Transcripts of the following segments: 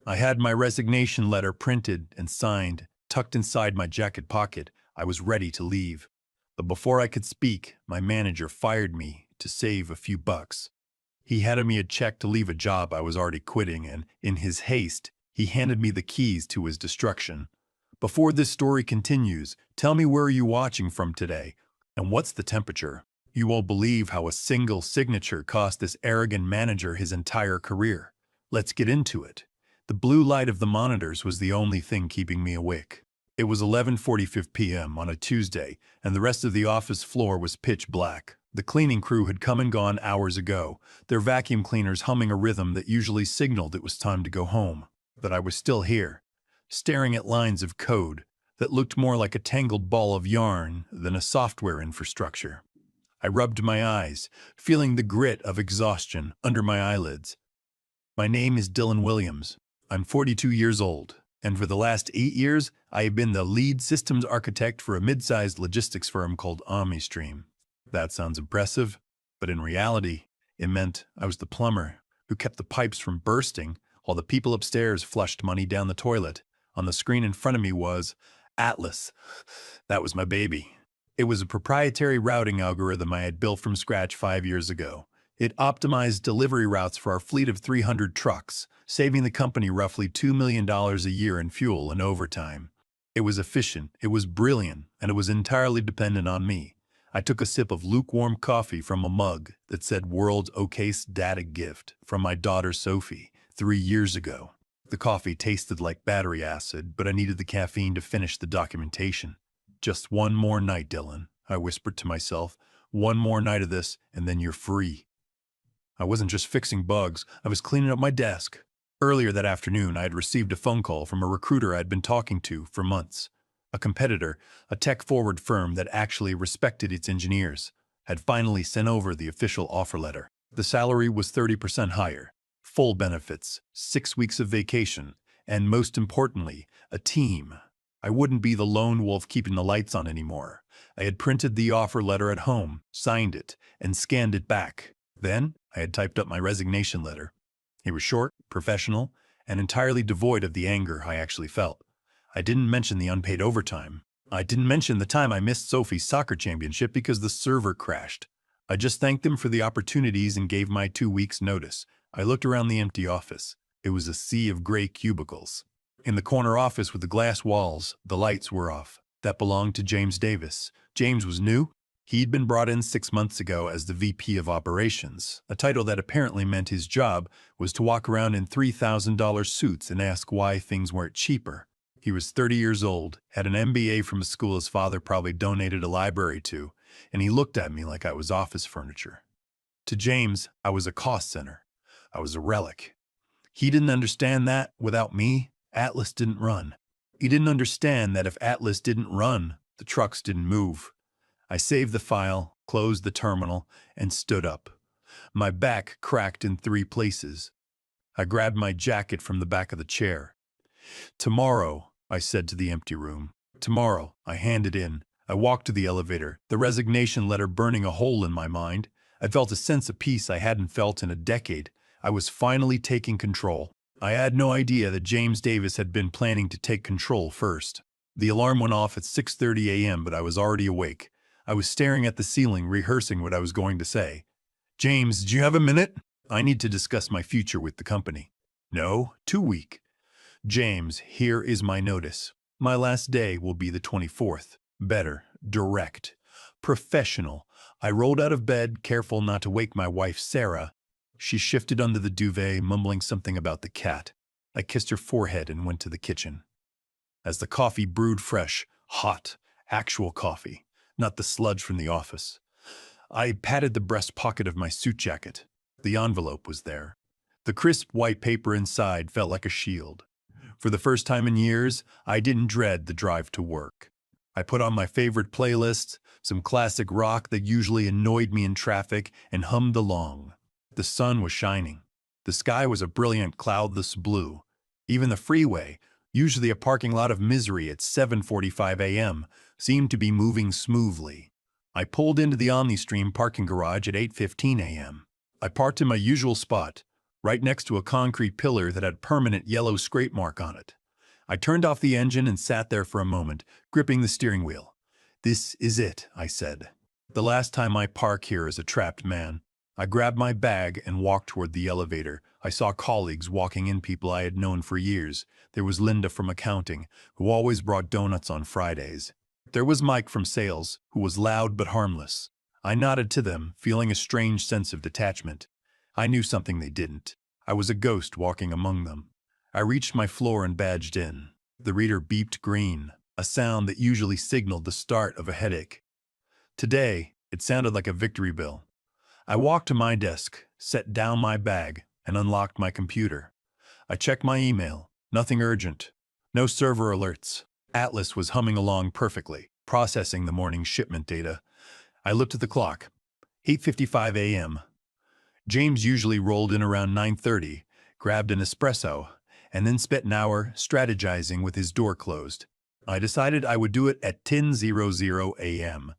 I had my resignation letter printed and signed, tucked inside my jacket pocket. I was ready to leave. But before I could speak, my manager fired me to save a few bucks. He handed me a check to leave a job I was already quitting, and in his haste, he handed me the keys to his destruction. Before this story continues, tell me where are you watching from today, and what's the temperature? You won't believe how a single signature cost this arrogant manager his entire career. Let's get into it. The blue light of the monitors was the only thing keeping me awake. It was 11:45 p.m. on a Tuesday, and the rest of the office floor was pitch black. The cleaning crew had come and gone hours ago, their vacuum cleaners humming a rhythm that usually signaled it was time to go home. But I was still here, staring at lines of code that looked more like a tangled ball of yarn than a software infrastructure. I rubbed my eyes, feeling the grit of exhaustion under my eyelids. My name is Dylan Williams. I'm 42 years old, and for the last 8 years, I have been the lead systems architect for a mid-sized logistics firm called OmniStream. That sounds impressive, but in reality, it meant I was the plumber who kept the pipes from bursting while the people upstairs flushed money down the toilet. On the screen in front of me was Atlas. That was my baby. It was a proprietary routing algorithm I had built from scratch 5 years ago. It optimized delivery routes for our fleet of 300 trucks, saving the company roughly $2 million a year in fuel and overtime. It was efficient, it was brilliant, and it was entirely dependent on me. I took a sip of lukewarm coffee from a mug that said World's Okayest Data Gift from my daughter Sophie 3 years ago. The coffee tasted like battery acid, but I needed the caffeine to finish the documentation. Just one more night, Dylan, I whispered to myself. One more night of this, and then you're free. I wasn't just fixing bugs, I was cleaning up my desk. Earlier that afternoon, I had received a phone call from a recruiter I had been talking to for months. A competitor, a tech-forward firm that actually respected its engineers, had finally sent over the official offer letter. The salary was 30% higher, full benefits, 6 weeks of vacation, and most importantly, a team. I wouldn't be the lone wolf keeping the lights on anymore. I had printed the offer letter at home, signed it, and scanned it back. Then, I had typed up my resignation letter. It was short, professional, and entirely devoid of the anger I actually felt. I didn't mention the unpaid overtime. I didn't mention the time I missed Sophie's soccer championship because the server crashed. I just thanked them for the opportunities and gave my 2 weeks' notice. I looked around the empty office. It was a sea of gray cubicles. In the corner office with the glass walls, the lights were off. That belonged to James Davis. James was new. He'd been brought in 6 months ago as the VP of Operations, a title that apparently meant his job was to walk around in $3,000 suits and ask why things weren't cheaper. He was 30 years old, had an MBA from a school his father probably donated a library to, and he looked at me like I was office furniture. To James, I was a cost center. I was a relic. He didn't understand that without me, Atlas didn't run. He didn't understand that if Atlas didn't run, the trucks didn't move. I saved the file, closed the terminal, and stood up. My back cracked in 3 places. I grabbed my jacket from the back of the chair. Tomorrow, I said to the empty room. Tomorrow, I handed in. I walked to the elevator, the resignation letter burning a hole in my mind. I felt a sense of peace I hadn't felt in a decade. I was finally taking control. I had no idea that James Davis had been planning to take control first. The alarm went off at 6:30 a.m., but I was already awake. I was staring at the ceiling, rehearsing what I was going to say. James, do you have a minute? I need to discuss my future with the company. No, too weak. James, here is my notice. My last day will be the 24th. Better, direct, professional. I rolled out of bed, careful not to wake my wife, Sarah. She shifted under the duvet, mumbling something about the cat. I kissed her forehead and went to the kitchen. As the coffee brewed fresh, hot, actual coffee, not the sludge from the office, I patted the breast pocket of my suit jacket. The envelope was there. The crisp white paper inside felt like a shield. For the first time in years, I didn't dread the drive to work. I put on my favorite playlist, some classic rock that usually annoyed me in traffic, and hummed along. The sun was shining. The sky was a brilliant cloudless blue. Even the freeway, usually a parking lot of misery at 7:45 a.m., seemed to be moving smoothly. I pulled into the OmniStream parking garage at 8:15 a.m. I parked in my usual spot, right next to a concrete pillar that had permanent yellow scrape mark on it. I turned off the engine and sat there for a moment, gripping the steering wheel. "This is it," I said. "The last time I park here as a trapped man." I grabbed my bag and walked toward the elevator. I saw colleagues walking in, people I had known for years. There was Linda from accounting, who always brought donuts on Fridays. There was Mike from sales, who was loud but harmless. I nodded to them, feeling a strange sense of detachment. I knew something they didn't. I was a ghost walking among them. I reached my floor and badged in. The reader beeped green, a sound that usually signaled the start of a headache. Today, it sounded like a victory bell. I walked to my desk, set down my bag, and unlocked my computer. I checked my email. Nothing urgent. No server alerts. Atlas was humming along perfectly, processing the morning's shipment data. I looked at the clock. 8:55 a.m. James usually rolled in around 9:30, grabbed an espresso, and then spent an hour strategizing with his door closed. I decided I would do it at 10:00 a.m.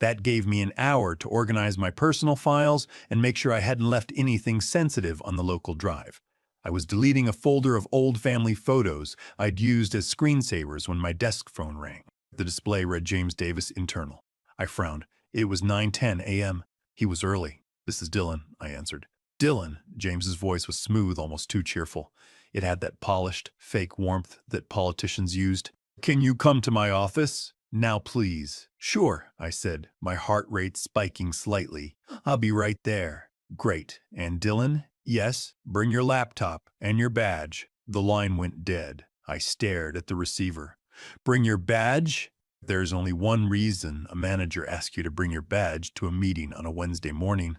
That gave me an hour to organize my personal files and make sure I hadn't left anything sensitive on the local drive. I was deleting a folder of old family photos I'd used as screensavers when my desk phone rang. The display read James Davis Internal. I frowned. It was 9:10 a.m. He was early. "This is Dylan," I answered. "Dylan." James's voice was smooth, almost too cheerful. It had that polished, fake warmth that politicians used. "Can you come to my office? Now, please." "Sure," I said, my heart rate spiking slightly. "I'll be right there." "Great. And Dylan?" "Yes, bring your laptop and your badge." The line went dead. I stared at the receiver. "Bring your badge?" There's only one reason a manager asks you to bring your badge to a meeting on a Wednesday morning.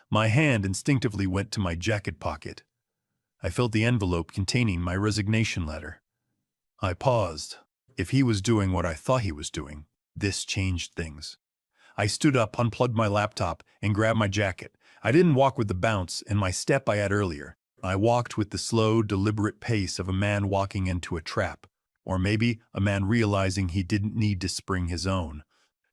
My hand instinctively went to my jacket pocket. I felt the envelope containing my resignation letter. I paused. If he was doing what I thought he was doing, this changed things. I stood up, unplugged my laptop, and grabbed my jacket. I didn't walk with the bounce and my step I had earlier. I walked with the slow, deliberate pace of a man walking into a trap. Or maybe a man realizing he didn't need to spring his own.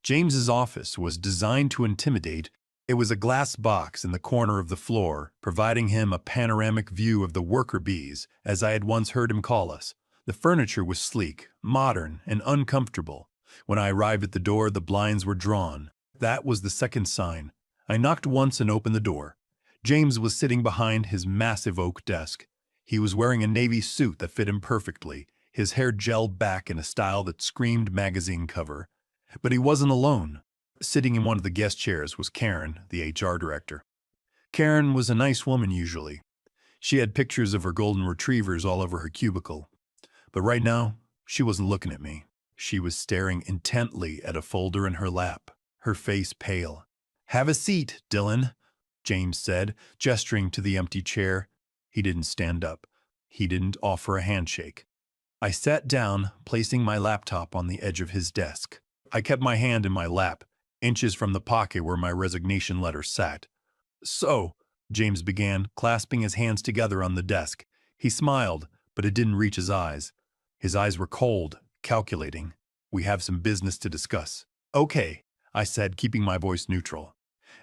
James's office was designed to intimidate. It was a glass box in the corner of the floor, providing him a panoramic view of the worker bees, as I had once heard him call us. The furniture was sleek, modern, and uncomfortable. When I arrived at the door, the blinds were drawn. That was the second sign. I knocked once and opened the door. James was sitting behind his massive oak desk. He was wearing a navy suit that fit him perfectly, his hair gelled back in a style that screamed magazine cover. But he wasn't alone. Sitting in one of the guest chairs was Karen, the HR director. Karen was a nice woman usually. She had pictures of her golden retrievers all over her cubicle. But right now, she wasn't looking at me. She was staring intently at a folder in her lap, her face pale. "Have a seat, Dylan," James said, gesturing to the empty chair. He didn't stand up. He didn't offer a handshake. I sat down, placing my laptop on the edge of his desk. I kept my hand in my lap, inches from the pocket where my resignation letter sat. "So," James began, clasping his hands together on the desk. He smiled, but it didn't reach his eyes. His eyes were cold, calculating. "We have some business to discuss." "Okay," I said, keeping my voice neutral.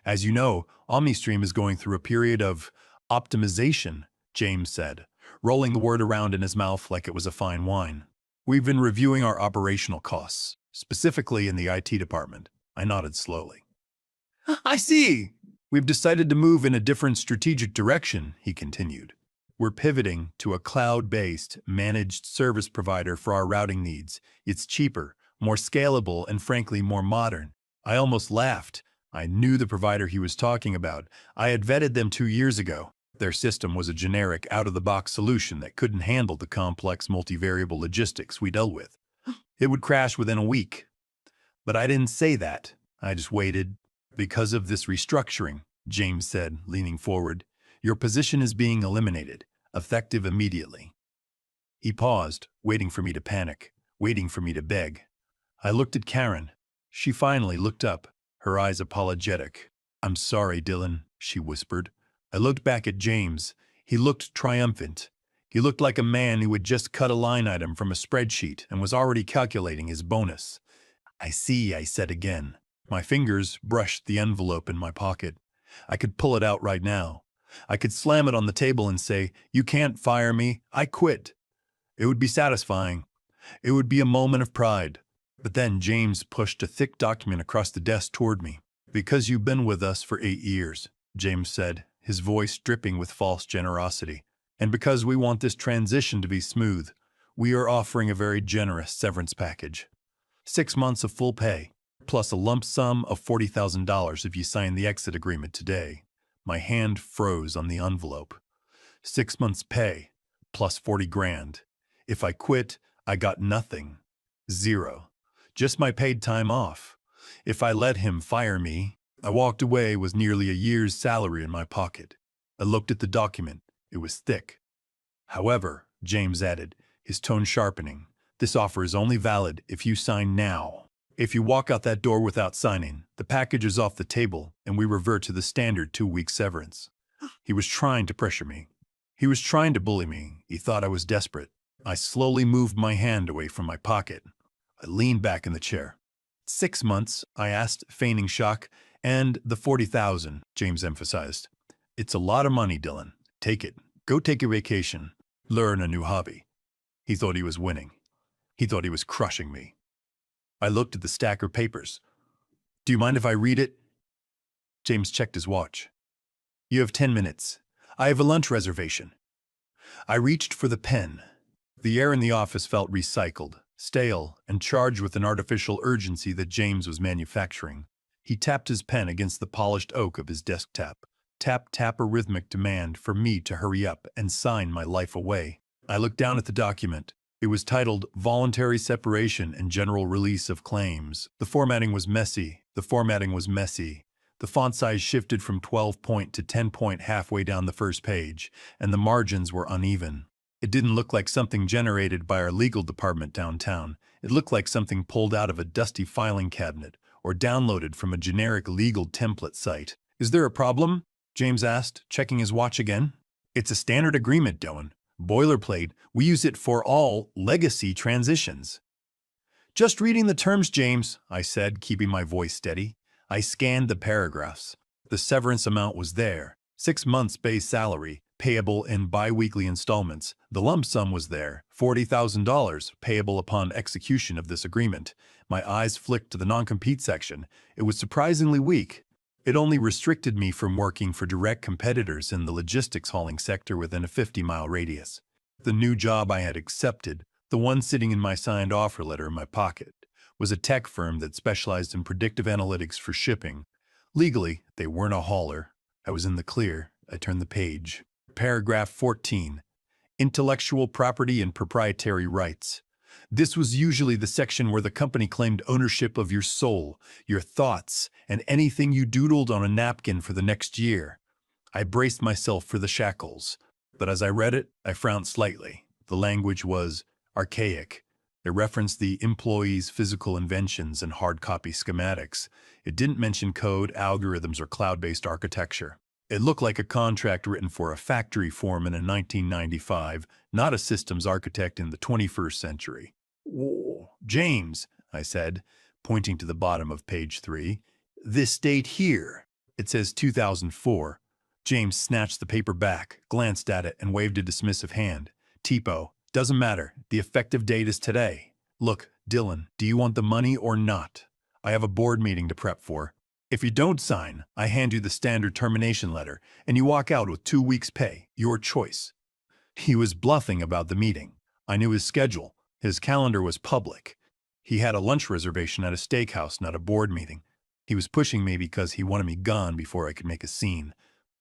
"As you know, OmniStream is going through a period of optimization," James said, rolling the word around in his mouth like it was a fine wine. "We've been reviewing our operational costs, specifically in the IT department." I nodded slowly. "I see. We've decided to move in a different strategic direction," he continued. "We're pivoting to a cloud-based, managed service provider for our routing needs. It's cheaper, more scalable, and frankly more modern." I almost laughed. I knew the provider he was talking about. I had vetted them 2 years ago. Their system was a generic, out-of-the-box solution that couldn't handle the complex multivariable logistics we dealt with. It would crash within a week. But I didn't say that. I just waited. "Because of this restructuring," James said, leaning forward, "your position is being eliminated, effective immediately." He paused, waiting for me to panic, waiting for me to beg. I looked at Karen. She finally looked up, her eyes apologetic. "I'm sorry, Dylan," she whispered. I looked back at James. He looked triumphant. He looked like a man who had just cut a line item from a spreadsheet and was already calculating his bonus. "I see," I said again. My fingers brushed the envelope in my pocket. I could pull it out right now. I could slam it on the table and say, "You can't fire me, I quit." It would be satisfying. It would be a moment of pride. But then James pushed a thick document across the desk toward me. "Because you've been with us for 8 years," James said, his voice dripping with false generosity. "And because we want this transition to be smooth, we are offering a very generous severance package. 6 months of full pay, plus a lump sum of $40,000 if you sign the exit agreement today." My hand froze on the envelope. 6 months pay, plus 40 grand. If I quit, I got nothing. Zero. Just my paid time off. If I let him fire me, I walked away with nearly a year's salary in my pocket. I looked at the document. It was thick. "However," James added, his tone sharpening, "this offer is only valid if you sign now. If you walk out that door without signing, the package is off the table and we revert to the standard 2-week severance." He was trying to pressure me. He was trying to bully me. He thought I was desperate. I slowly moved my hand away from my pocket. I leaned back in the chair. "6 months?" I asked, feigning shock. "And the 40,000, James emphasized. "It's a lot of money, Dylan. Take it. Go take a vacation. Learn a new hobby." He thought he was winning. He thought he was crushing me. I looked at the stack of papers. "Do you mind if I read it?" James checked his watch. "You have 10 minutes. I have a lunch reservation." I reached for the pen. The air in the office felt recycled, stale, and charged with an artificial urgency that James was manufacturing. He tapped his pen against the polished oak of his desktop. Tap, tap, a rhythmic demand for me to hurry up and sign my life away. I looked down at the document. It was titled "Voluntary Separation and General Release of Claims." The formatting was messy. The font size shifted from 12-point to 10-point halfway down the first page, and the margins were uneven. It didn't look like something generated by our legal department downtown. It looked like something pulled out of a dusty filing cabinet or downloaded from a generic legal template site. "Is there a problem?" James asked, checking his watch again. "It's a standard agreement, Dylan. Boilerplate. We use it for all legacy transitions." "Just reading the terms, James," I said, keeping my voice steady. I scanned the paragraphs. The severance amount was there. 6 months base salary, payable in bi-weekly installments. The lump sum was there, $40,000, payable upon execution of this agreement. My eyes flicked to the non-compete section. It was surprisingly weak. It only restricted me from working for direct competitors in the logistics hauling sector within a 50-mile radius. The new job I had accepted, the one sitting in my signed offer letter in my pocket, was a tech firm that specialized in predictive analytics for shipping. Legally, they weren't a hauler. I was in the clear. I turned the page. Paragraph 14. Intellectual property and proprietary rights. This was usually the section where the company claimed ownership of your soul, your thoughts, and anything you doodled on a napkin for the next year. I braced myself for the shackles, but as I read it, I frowned slightly. The language was archaic. It referenced the employee's physical inventions and hard copy schematics. It didn't mention code, algorithms, or cloud-based architecture. It looked like a contract written for a factory foreman in 1995, not a systems architect in the 21st century. "Whoa, James," I said, pointing to the bottom of page 3. "This date here, it says 2004. James snatched the paper back, glanced at it, and waved a dismissive hand. "Tipo, doesn't matter. The effective date is today. Look, Dylan, do you want the money or not? I have a board meeting to prep for. If you don't sign, I hand you the standard termination letter, and you walk out with 2 weeks' pay. Your choice." He was bluffing about the meeting. I knew his schedule. His calendar was public. He had a lunch reservation at a steakhouse, not a board meeting. He was pushing me because he wanted me gone before I could make a scene.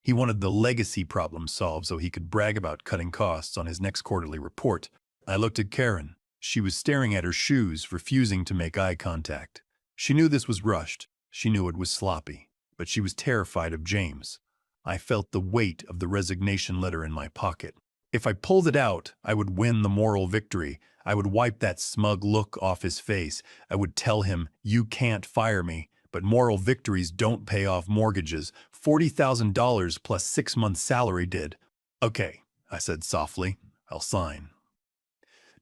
He wanted the legacy problem solved so he could brag about cutting costs on his next quarterly report. I looked at Karen. She was staring at her shoes, refusing to make eye contact. She knew this was rushed. She knew it was sloppy, but she was terrified of James. I felt the weight of the resignation letter in my pocket. If I pulled it out, I would win the moral victory. I would wipe that smug look off his face. I would tell him, "You can't fire me." But moral victories don't pay off mortgages. $40,000 plus 6 months' salary did. "Okay," I said softly. "I'll sign."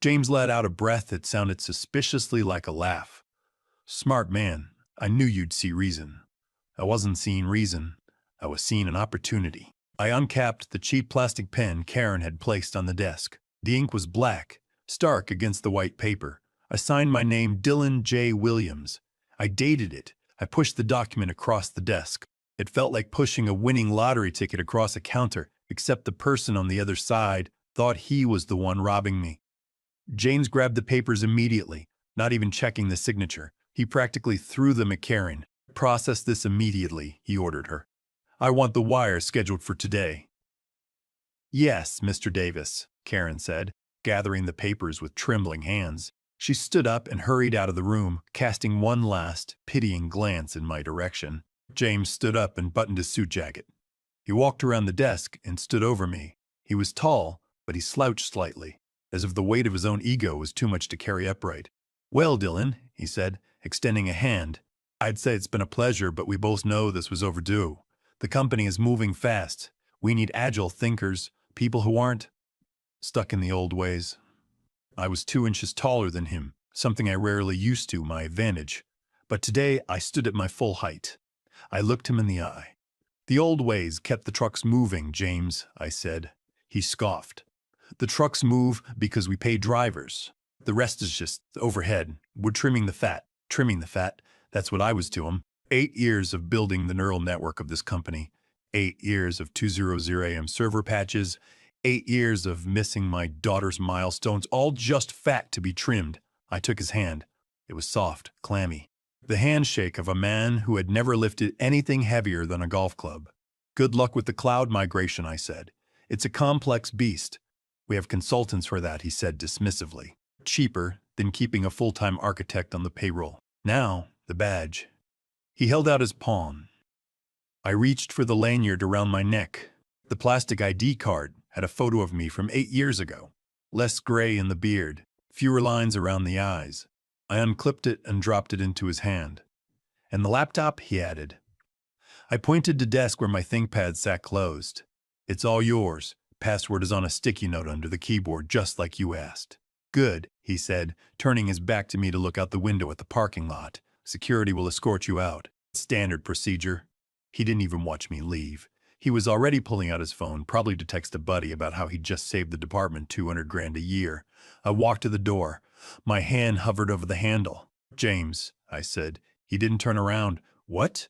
James let out a breath that sounded suspiciously like a laugh. "Smart man. I knew you'd see reason." I wasn't seeing reason. I was seeing an opportunity. I uncapped the cheap plastic pen Karen had placed on the desk. The ink was black, stark against the white paper. I signed my name Dylan J. Williams. I dated it. I pushed the document across the desk. It felt like pushing a winning lottery ticket across a counter, except the person on the other side thought he was the one robbing me. James grabbed the papers immediately, not even checking the signature. He practically threw them at Karen. "Process this immediately," he ordered her. "I want the wire scheduled for today." "Yes, Mr. Davis," Karen said, gathering the papers with trembling hands. She stood up and hurried out of the room, casting one last, pitying glance in my direction. James stood up and buttoned his suit jacket. He walked around the desk and stood over me. He was tall, but he slouched slightly, as if the weight of his own ego was too much to carry upright. "Well, Dylan," he said, extending a hand, "I'd say it's been a pleasure, but we both know this was overdue. The company is moving fast. We need agile thinkers, people who aren't stuck in the old ways." I was 2 inches taller than him, something I rarely used to my advantage. But today I stood at my full height. I looked him in the eye. "The old ways kept the trucks moving, James," I said. He scoffed. "The trucks move because we pay drivers. The rest is just overhead. We're trimming the fat." Trimming the fat, that's what I was to him. 8 years of building the neural network of this company. 8 years of 200 AM server patches. 8 years of missing my daughter's milestones, all just fat to be trimmed. I took his hand. It was soft, clammy. The handshake of a man who had never lifted anything heavier than a golf club. "Good luck with the cloud migration," I said. "It's a complex beast." "We have consultants for that," he said dismissively. "Cheaper than keeping a full-time architect on the payroll." Now, the badge. He held out his palm. I reached for the lanyard around my neck. The plastic ID card had a photo of me from 8 years ago. Less gray in the beard, fewer lines around the eyes. I unclipped it and dropped it into his hand. "And the laptop?" he added. I pointed to desk where my ThinkPad sat closed. "It's all yours. Password is on a sticky note under the keyboard, just like you asked." "Good," he said, turning his back to me to look out the window at the parking lot. "Security will escort you out. Standard procedure." He didn't even watch me leave. He was already pulling out his phone, probably to text a buddy about how he'd just saved the department $200,000 a year. I walked to the door. My hand hovered over the handle. "James," I said. He didn't turn around. "What?"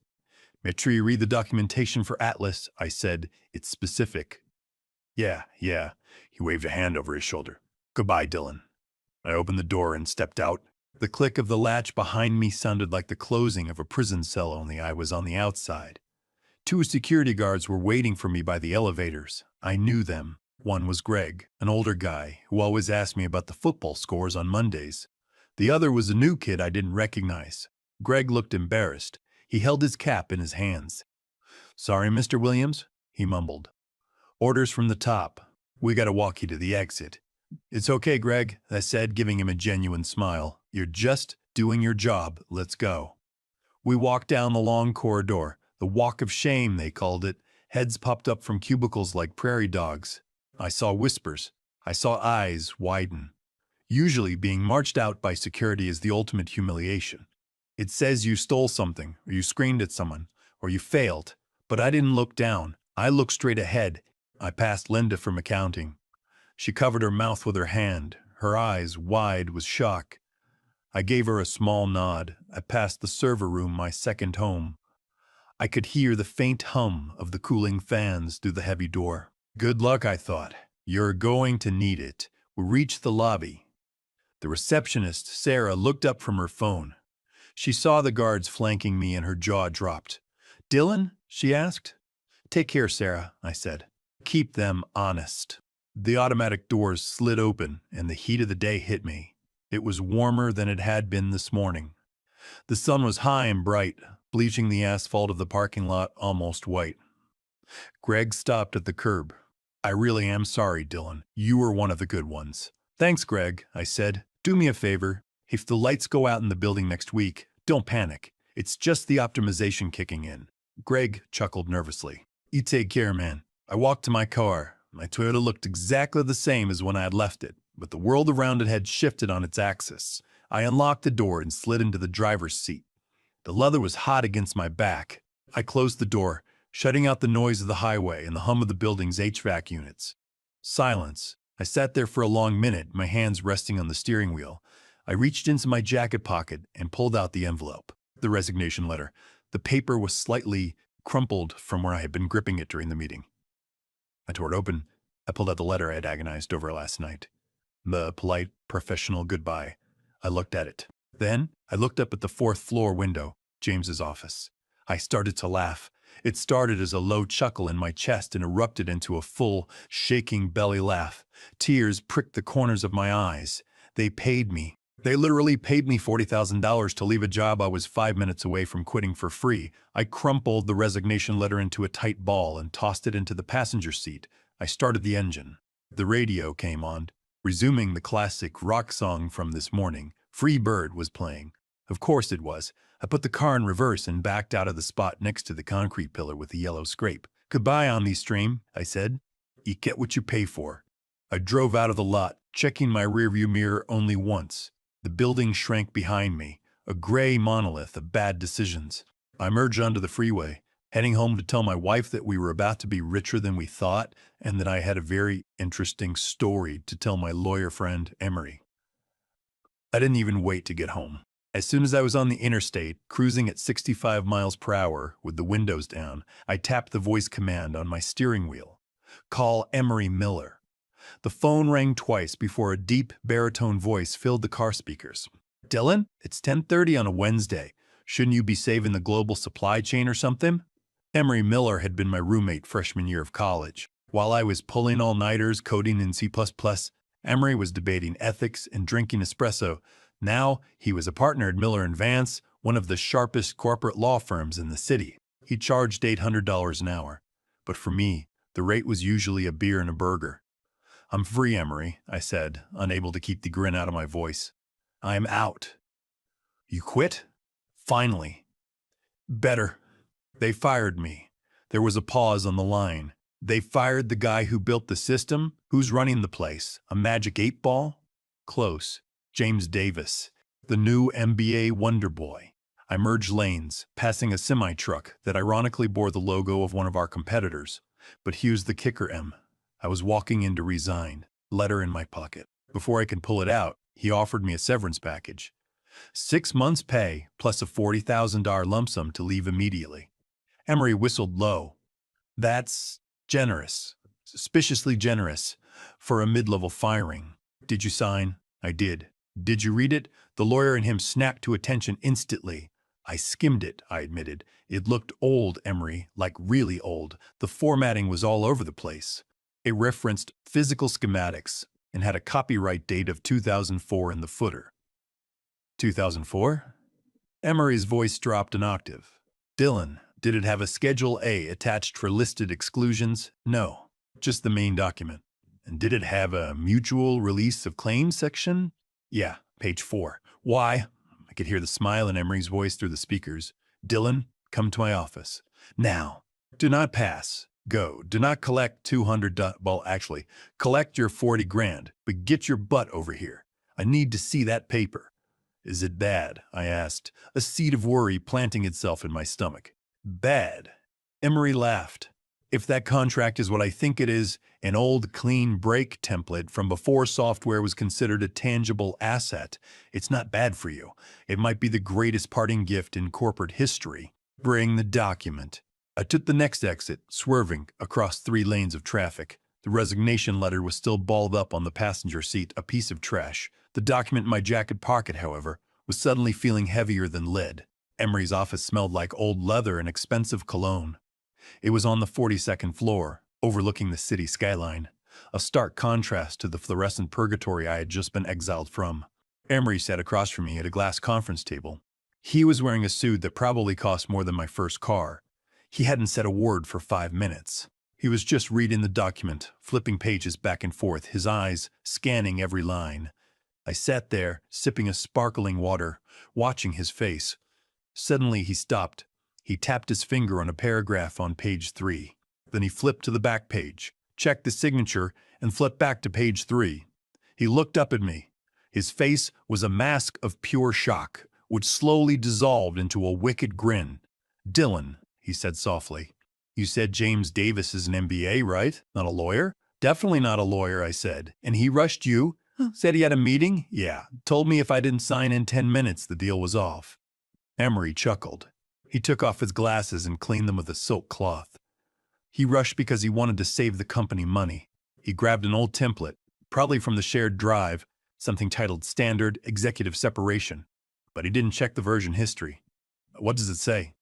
"Make sure you read the documentation for Atlas," I said. "It's specific." Yeah. He waved a hand over his shoulder. "Goodbye, Dylan." I opened the door and stepped out. The click of the latch behind me sounded like the closing of a prison cell, only I was on the outside. 2 security guards were waiting for me by the elevators. I knew them. One was Greg, an older guy who always asked me about the football scores on Mondays. The other was a new kid I didn't recognize. Greg looked embarrassed. He held his cap in his hands. "Sorry, Mr. Williams," he mumbled. "Orders from the top. We gotta walk you to the exit." "It's okay, Greg," I said, giving him a genuine smile. "You're just doing your job. Let's go." We walked down the long corridor. The walk of shame, they called it. Heads popped up from cubicles like prairie dogs. I saw whispers. I saw eyes widen. Usually being marched out by security is the ultimate humiliation. It says you stole something, or you screamed at someone, or you failed. But I didn't look down. I looked straight ahead. I passed Linda from accounting. She covered her mouth with her hand, her eyes wide with shock. I gave her a small nod. I passed the server room, my second home. I could hear the faint hum of the cooling fans through the heavy door. Good luck, I thought. You're going to need it. We reached the lobby. The receptionist, Sarah, looked up from her phone. She saw the guards flanking me and her jaw dropped. "Dylan?" she asked. "Take care, Sarah," I said. "Keep them honest." The automatic doors slid open and the heat of the day hit me. It was warmer than it had been this morning. The sun was high and bright, bleaching the asphalt of the parking lot almost white. Greg stopped at the curb. "I really am sorry, Dylan. You were one of the good ones." "Thanks, Greg," I said. "Do me a favor. If the lights go out in the building next week, don't panic. It's just the optimization kicking in." Greg chuckled nervously. "You take care, man." I walked to my car. My Toyota looked exactly the same as when I had left it, but the world around it had shifted on its axis. I unlocked the door and slid into the driver's seat. The leather was hot against my back. I closed the door, shutting out the noise of the highway and the hum of the building's HVAC units. Silence. I sat there for a long minute, my hands resting on the steering wheel. I reached into my jacket pocket and pulled out the envelope, the resignation letter. The paper was slightly crumpled from where I had been gripping it during the meeting. I tore it open. I pulled out the letter I had agonized over last night. The polite, professional goodbye. I looked at it. Then I looked up at the fourth floor window, James's office. I started to laugh. It started as a low chuckle in my chest and erupted into a full, shaking belly laugh. Tears pricked the corners of my eyes. They paid me. They literally paid me $40,000 to leave a job I was 5 minutes away from quitting for free. I crumpled the resignation letter into a tight ball and tossed it into the passenger seat. I started the engine. The radio came on, resuming the classic rock song from this morning. Free Bird was playing. Of course it was. I put the car in reverse and backed out of the spot next to the concrete pillar with the yellow scrape. "Goodbye, OmniStream," I said. "You get what you pay for." I drove out of the lot, checking my rearview mirror only once. The building shrank behind me, a gray monolith of bad decisions. I merged onto the freeway, heading home to tell my wife that we were about to be richer than we thought and that I had a very interesting story to tell my lawyer friend, Emery. I didn't even wait to get home. As soon as I was on the interstate, cruising at 65 miles per hour with the windows down, I tapped the voice command on my steering wheel. "Call Emery Miller." The phone rang twice before a deep, baritone voice filled the car speakers. "Dylan, it's 10:30 on a Wednesday. Shouldn't you be saving the global supply chain or something?" Emery Miller had been my roommate freshman year of college. While I was pulling all-nighters coding in C++, Emery was debating ethics and drinking espresso. Now, he was a partner at Miller & Vance, one of the sharpest corporate law firms in the city. He charged $800 an hour. But for me, the rate was usually a beer and a burger. "I'm free, Emery," I said, unable to keep the grin out of my voice. "I am out." "You quit?" "Finally." "Better." "They fired me." There was a pause on the line. "They fired the guy who built the system? Who's running the place? A magic 8-ball? "Close. James Davis, the new MBA wonder boy." I merged lanes, passing a semi-truck that ironically bore the logo of one of our competitors. But here's the kicker, M. I was walking in to resign, letter in my pocket. Before I could pull it out, he offered me a severance package. 6 months' pay plus a $40,000 lump sum to leave immediately. Emery whistled low. "That's generous. Suspiciously generous for a mid-level firing." "Did you sign?" "I did." "Did you read it?" The lawyer in him snapped to attention instantly. "I skimmed it," I admitted. "It looked old, Emery, like really old. The formatting was all over the place. It referenced physical schematics and had a copyright date of 2004 in the footer." 2004? Emery's voice dropped an octave. "Dylan, did it have a Schedule A attached for listed exclusions?" "No, just the main document." "And did it have a mutual release of claims section?" "Yeah, page 4. "Why?" I could hear the smile in Emery's voice through the speakers. "Dylan, come to my office. Now. Do not pass. Go. Do not collect 200. Well, actually, collect your 40 grand, but get your butt over here. I need to see that paper." "Is it bad?" I asked, a seed of worry planting itself in my stomach. "Bad." Emery laughed. "If that contract is what I think it is, an old clean break template from before software was considered a tangible asset, it's not bad for you. It might be the greatest parting gift in corporate history. Bring the document." I took the next exit, swerving across 3 lanes of traffic. The resignation letter was still balled up on the passenger seat, a piece of trash. The document in my jacket pocket, however, was suddenly feeling heavier than lead. Emery's office smelled like old leather and expensive cologne. It was on the 42nd floor, overlooking the city skyline, a stark contrast to the fluorescent purgatory I had just been exiled from. Emery sat across from me at a glass conference table. He was wearing a suit that probably cost more than my first car. He hadn't said a word for 5 minutes. He was just reading the document, flipping pages back and forth, his eyes scanning every line. I sat there, sipping a sparkling water, watching his face. Suddenly he stopped. He tapped his finger on a paragraph on page 3. Then he flipped to the back page, checked the signature, and flipped back to page 3. He looked up at me. His face was a mask of pure shock, which slowly dissolved into a wicked grin. "Dylan," he said softly, You said James Davis is an MBA, right? Not a lawyer? Definitely not a lawyer, I said. And he rushed you? Huh, said he had a meeting? Yeah. Told me if I didn't sign in 10 minutes, the deal was off. Emery chuckled. He took off his glasses and cleaned them with a silk cloth. He rushed because he wanted to save the company money. He grabbed an old template, probably from the shared drive, something titled Standard Executive Separation. But he didn't check the version history. What does it say?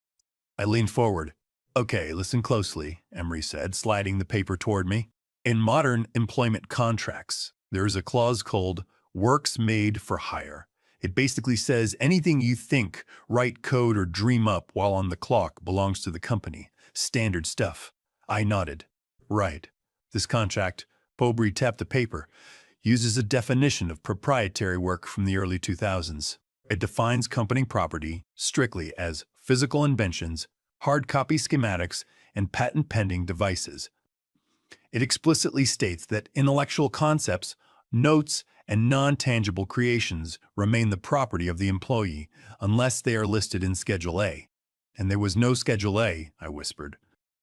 I leaned forward. Okay, listen closely, Emery said, sliding the paper toward me. In modern employment contracts, there is a clause called works made for hire. It basically says anything you think, write code, or dream up while on the clock belongs to the company. Standard stuff. I nodded. Right. This contract, Pobry tapped the paper, uses a definition of proprietary work from the early 2000s. It defines company property strictly as physical inventions, hard copy schematics, and patent-pending devices. It explicitly states that intellectual concepts, notes, and non-tangible creations remain the property of the employee unless they are listed in Schedule A. And there was no Schedule A, I whispered.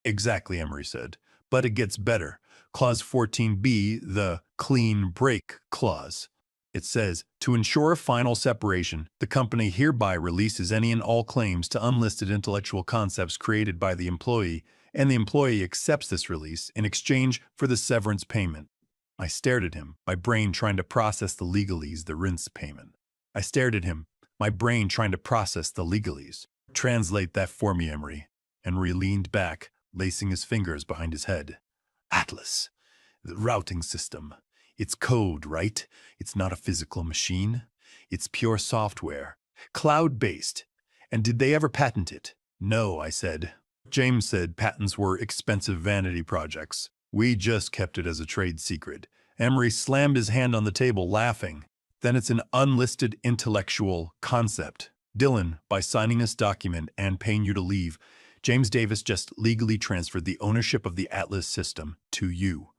Exactly, Emery said. But it gets better. Clause 14b, the clean break clause. It says, to ensure a final separation, the company hereby releases any and all claims to unlisted intellectual concepts created by the employee, and the employee accepts this release in exchange for the severance payment. I stared at him, my brain trying to process the legalese, the rinse payment. I stared at him, my brain trying to process the legalese. Translate that for me, Emery. Emery leaned back, lacing his fingers behind his head. Atlas. The routing system. It's code, right? It's not a physical machine. It's pure software. Cloud-based. And did they ever patent it? No, I said. James said patents were expensive vanity projects. We just kept it as a trade secret. Emery slammed his hand on the table, laughing. Then it's an unlisted intellectual concept. Dylan, by signing this document and paying you to leave, James Davis just legally transferred the ownership of the Atlas system to you.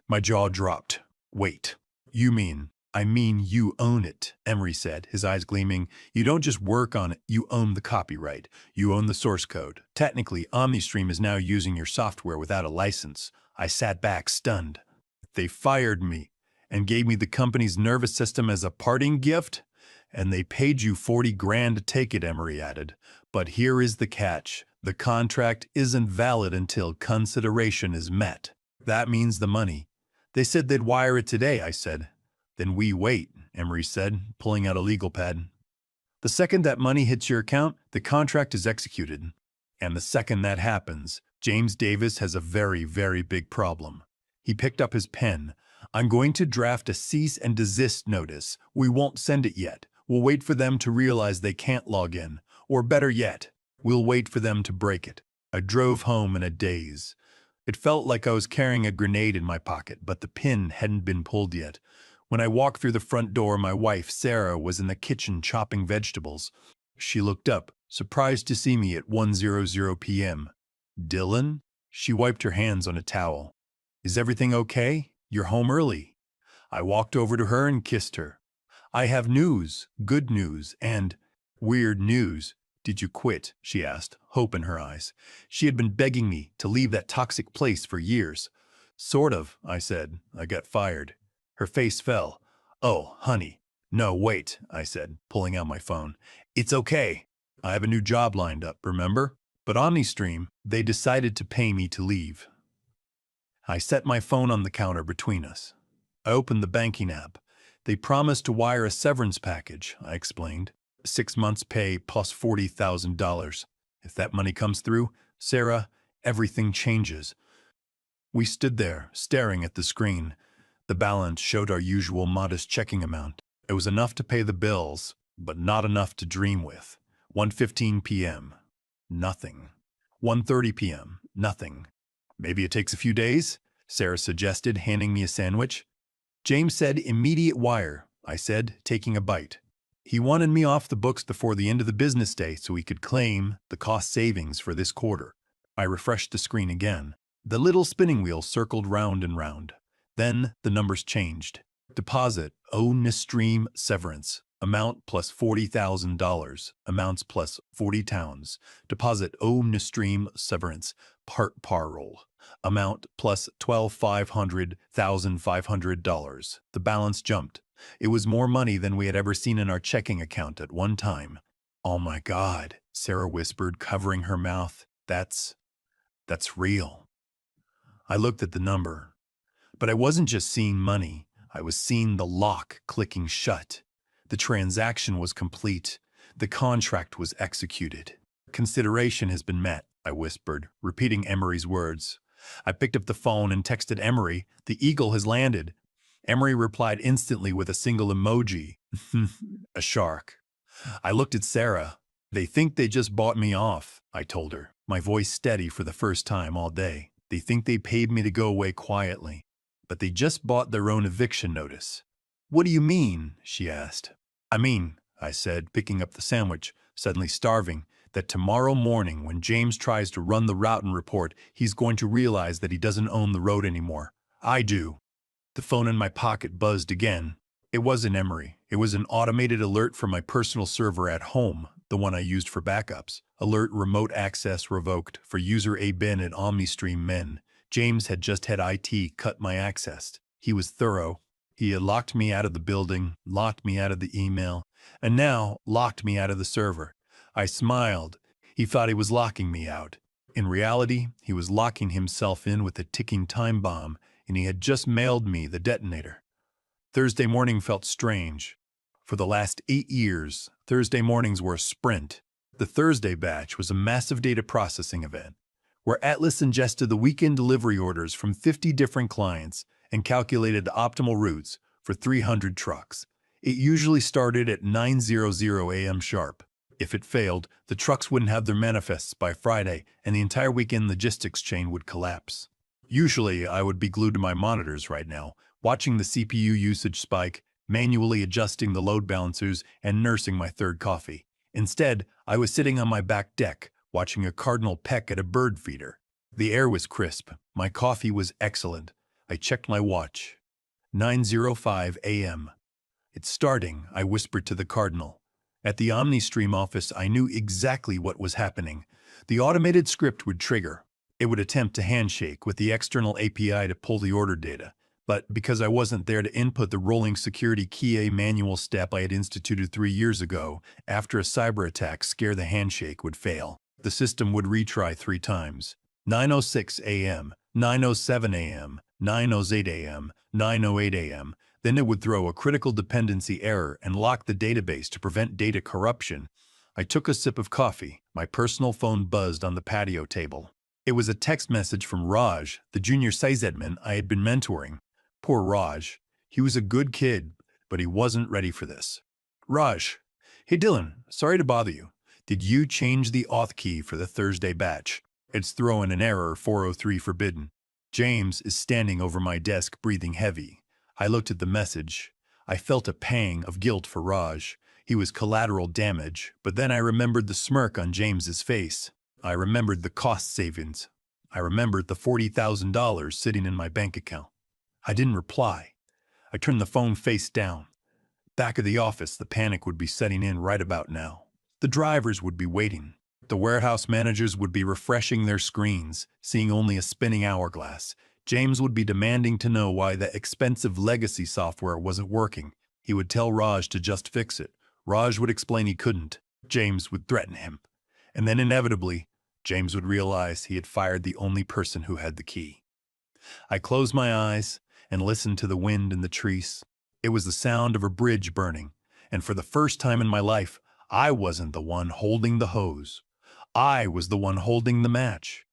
My jaw dropped. Wait, you mean? I mean you own it, Emery said, his eyes gleaming. You don't just work on it, you own the copyright. You own the source code. Technically, OmniStream is now using your software without a license. I sat back, stunned. They fired me and gave me the company's nervous system as a parting gift? And they paid you 40 grand to take it, Emery added. But here is the catch. The contract isn't valid until consideration is met. That means the money. They said they'd wire it today, I said. Then we wait, Emery said, pulling out a legal pad. The second that money hits your account, the contract is executed. And the second that happens, James Davis has a very, very big problem. He picked up his pen. I'm going to draft a cease and desist notice. We won't send it yet. We'll wait for them to realize they can't log in. Or better yet, we'll wait for them to break it. I drove home in a daze. It felt like I was carrying a grenade in my pocket, but the pin hadn't been pulled yet. When I walked through the front door, my wife, Sarah, was in the kitchen chopping vegetables. She looked up, surprised to see me at 1:00 p.m. Dylan? She wiped her hands on a towel. Is everything okay? You're home early. I walked over to her and kissed her. I have news, good news, and weird news. Did you quit? She asked, hope in her eyes. She had been begging me to leave that toxic place for years. Sort of, I said. I got fired. Her face fell. Oh, honey. No, wait, I said, pulling out my phone. It's okay. I have a new job lined up, remember? But OmniStream, they decided to pay me to leave. I set my phone on the counter between us. I opened the banking app. They promised to wire a severance package, I explained. 6 months' pay plus $40,000. If that money comes through, Sarah, everything changes. We stood there, staring at the screen. The balance showed our usual modest checking amount. It was enough to pay the bills, but not enough to dream with. 1:15 p.m. Nothing. 1:30 p.m. Nothing. Maybe it takes a few days, Sarah suggested, handing me a sandwich. James said immediate wire, I said, taking a bite. He wanted me off the books before the end of the business day so he could claim the cost savings for this quarter. I refreshed the screen again. The little spinning wheel circled round and round. Then the numbers changed. Deposit, OmniStream severance. Amount plus $40,000. Amounts plus 40 towns. Deposit stream severance. Part parole. Amount plus $12,500. The balance jumped. It was more money than we had ever seen in our checking account at one time. Oh my God, Sarah whispered, covering her mouth. That's real. I looked at the number. But I wasn't just seeing money. I was seeing the lock clicking shut. The transaction was complete. The contract was executed. Consideration has been met, I whispered, repeating Emery's words. I picked up the phone and texted Emery, "The Eagle has landed." Emery replied instantly with a single emoji. A shark. I looked at Sarah. "They think they just bought me off," I told her, my voice steady for the first time all day. "They think they paid me to go away quietly. But they just bought their own eviction notice." "What do you mean?" she asked. "I mean," I said, picking up the sandwich, suddenly starving, "that tomorrow morning when James tries to run the route and report, he's going to realize that he doesn't own the road anymore. I do." The phone in my pocket buzzed again. It wasn't Emery. It was an automated alert from my personal server at home, the one I used for backups. Alert: remote access revoked for user A bin at OmniStream Men. James had just had IT cut my access. He was thorough. He had locked me out of the building, locked me out of the email, and now locked me out of the server. I smiled. He thought he was locking me out. In reality, he was locking himself in with a ticking time bomb, and he had just mailed me the detonator. Thursday morning felt strange. For the last 8 years, Thursday mornings were a sprint. The Thursday batch was a massive data processing event, where Atlas ingested the weekend delivery orders from 50 different clients and calculated optimal routes for 300 trucks. It usually started at 9:00 a.m. sharp. If it failed, the trucks wouldn't have their manifests by Friday, and the entire weekend logistics chain would collapse. Usually, I would be glued to my monitors right now, watching the CPU usage spike, manually adjusting the load balancers, and nursing my third coffee. Instead, I was sitting on my back deck, watching a cardinal peck at a bird feeder. The air was crisp. My coffee was excellent. I checked my watch. 9:05 a.m. "It's starting," I whispered to the cardinal. At the OmniStream office, I knew exactly what was happening. The automated script would trigger. It would attempt to handshake with the external API to pull the order data. But because I wasn't there to input the rolling security key, a manual step I had instituted 3 years ago, after a cyber attack scare, the handshake would fail. The system would retry 3 times. 9:06 a.m., 9:07 a.m., 9:08 a.m., 9:08 a.m. Then it would throw a critical dependency error and lock the database to prevent data corruption. I took a sip of coffee. My personal phone buzzed on the patio table. It was a text message from Raj, the junior sysadmin I had been mentoring. Poor Raj. He was a good kid, but he wasn't ready for this. "Raj, hey Dylan, sorry to bother you. Did you change the auth key for the Thursday batch? It's throwing an error 403 forbidden." James is standing over my desk, breathing heavy. I looked at the message. I felt a pang of guilt for Raj. He was collateral damage, but then I remembered the smirk on James's face. I remembered the cost savings. I remembered the $40,000 sitting in my bank account. I didn't reply. I turned the phone face down. Back at the office, the panic would be setting in right about now. The drivers would be waiting. The warehouse managers would be refreshing their screens, seeing only a spinning hourglass. James would be demanding to know why the expensive legacy software wasn't working. He would tell Raj to just fix it. Raj would explain he couldn't. James would threaten him. And then inevitably, James would realize he had fired the only person who had the key. I closed my eyes and listened to the wind in the trees. It was the sound of a bridge burning, and for the first time in my life, I wasn't the one holding the hose. I was the one holding the match.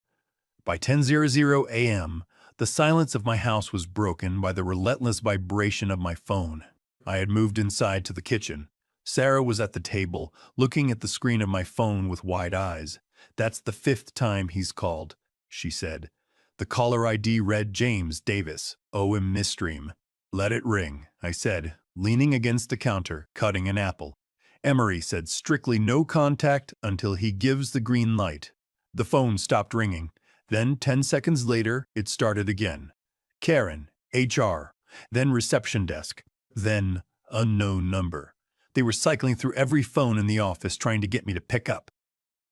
By 10:00 a.m., the silence of my house was broken by the relentless vibration of my phone. I had moved inside to the kitchen. Sarah was at the table, looking at the screen of my phone with wide eyes. "That's the 5th time he's called," she said. The caller ID read James Davis, OM Misstream. "Let it ring," I said, leaning against the counter, cutting an apple. Emery said strictly no contact until he gives the green light. The phone stopped ringing. Then 10 seconds later, it started again. Karen, HR, then reception desk, then unknown number. They were cycling through every phone in the office trying to get me to pick up.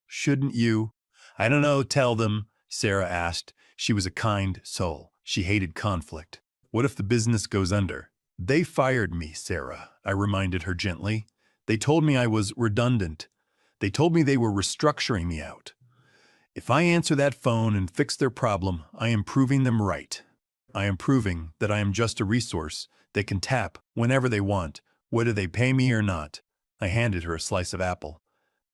Shouldn't you? I don't know, tell them, Sarah asked. She was a kind soul. She hated conflict. What if the business goes under? They fired me, Sarah, I reminded her gently. They told me I was redundant. They told me they were restructuring me out. If I answer that phone and fix their problem, I am proving them right. I am proving that I am just a resource they can tap whenever they want, whether they pay me or not. I handed her a slice of apple.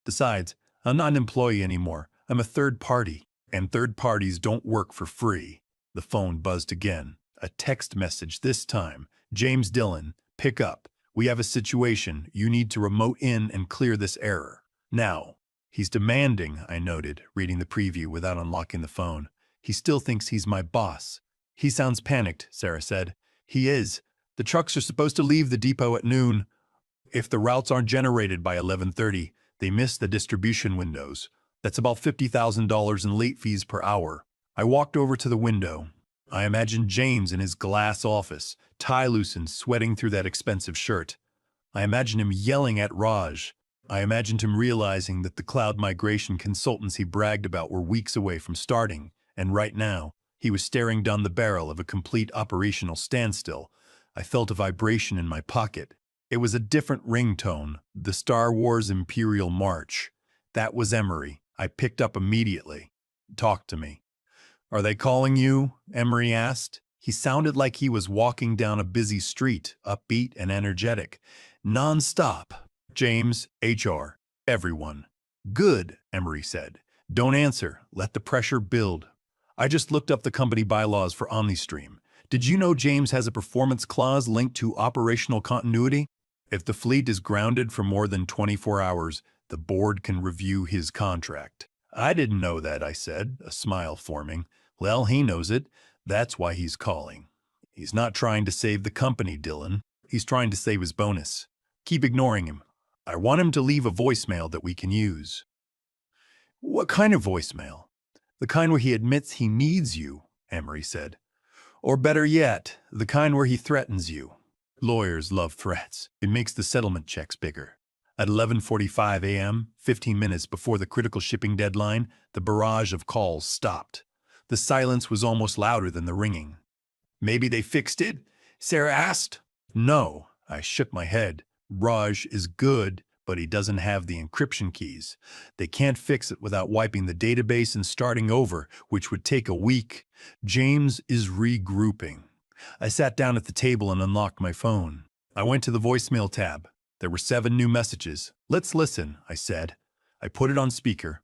Besides, I'm not an employee anymore. I'm a third party, and third parties don't work for free. The phone buzzed again. A text message this time. James Dillon, pick up. We have a situation. You need to remote in and clear this error. Now. He's demanding, I noted, reading the preview without unlocking the phone. He still thinks he's my boss. He sounds panicked, Sarah said. He is. The trucks are supposed to leave the depot at noon. If the routes aren't generated by 11:30, they miss the distribution windows. That's about $50,000 in late fees per hour. I walked over to the window. I imagined James in his glass office, tie loosened, sweating through that expensive shirt. I imagined him yelling at Raj. I imagined him realizing that the cloud migration consultants he bragged about were weeks away from starting, and right now, he was staring down the barrel of a complete operational standstill. I felt a vibration in my pocket. It was a different ringtone, the Star Wars Imperial March. That was Emery. I picked up immediately. Talk to me. Are they calling you? Emery asked. He sounded like he was walking down a busy street, upbeat and energetic. Non-stop. James, HR, everyone. Good, Emery said. Don't answer. Let the pressure build. I just looked up the company bylaws for OmniStream. Did you know James has a performance clause linked to operational continuity? If the fleet is grounded for more than 24 hours, the board can review his contract. I didn't know that, I said, a smile forming. Well, he knows it. That's why he's calling. He's not trying to save the company, Dillon. He's trying to save his bonus. Keep ignoring him. I want him to leave a voicemail that we can use. What kind of voicemail? The kind where he admits he needs you, Emery said. Or better yet, the kind where he threatens you. Lawyers love threats. It makes the settlement checks bigger. At 11:45 a.m., 15 minutes before the critical shipping deadline, the barrage of calls stopped. The silence was almost louder than the ringing. Maybe they fixed it? Sarah asked. No, I shook my head. Raj is good, but he doesn't have the encryption keys. They can't fix it without wiping the database and starting over, which would take a week. James is regrouping. I sat down at the table and unlocked my phone. I went to the voicemail tab. There were 7 new messages. Let's listen, I said. I put it on speaker.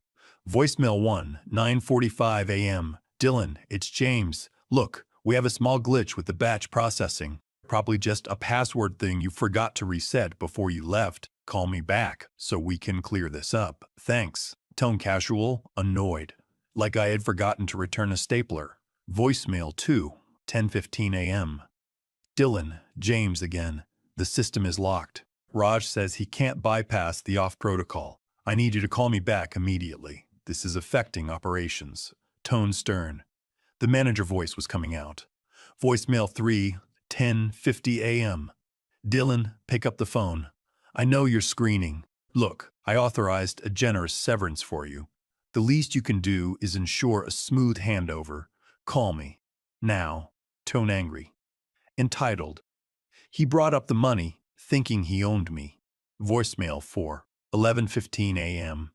Voicemail 1, 9:45 a.m. Dillon, it's James. Look, we have a small glitch with the batch processing. Probably just a password thing you forgot to reset before you left. Call me back so we can clear this up. Thanks. Tone casual, annoyed. Like I had forgotten to return a stapler. Voicemail 2, 10:15 a.m. Dillon, James again. The system is locked. Raj says he can't bypass the off protocol. I need you to call me back immediately. This is affecting operations. Tone stern. The manager voice was coming out. Voicemail 3, 10:50 a.m. Dillon, pick up the phone. I know you're screening. Look, I authorized a generous severance for you. The least you can do is ensure a smooth handover. Call me. Now. Tone angry. Entitled. He brought up the money, thinking he owned me. Voicemail 4, 11:15 a.m.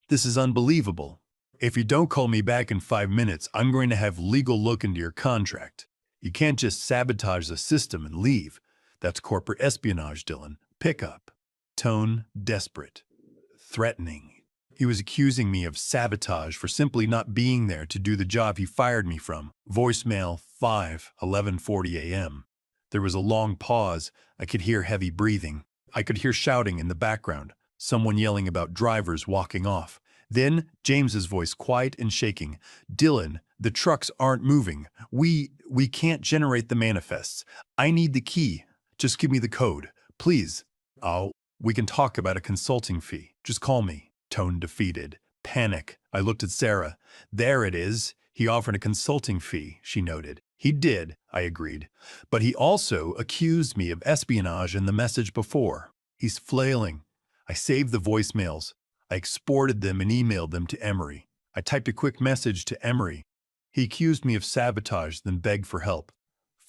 This is unbelievable. If you don't call me back in 5 minutes, I'm going to have legal look into your contract. You can't just sabotage the system and leave. That's corporate espionage, Dillon. Pick up. Tone desperate. Threatening. He was accusing me of sabotage for simply not being there to do the job he fired me from. Voicemail 5, 11:40 a.m. There was a long pause. I could hear heavy breathing. I could hear shouting in the background. Someone yelling about drivers walking off. Then, James's voice quiet and shaking. Dillon, the trucks aren't moving. We can't generate the manifests. I need the key. Just give me the code. Please. Oh, we can talk about a consulting fee. Just call me. Tone defeated. Panic. I looked at Sarah. There it is. He offered a consulting fee, she noted. He did, I agreed. But he also accused me of espionage in the message before. He's flailing. I saved the voicemails. I exported them and emailed them to Emery. I typed a quick message to Emery. He accused me of sabotage, then begged for help.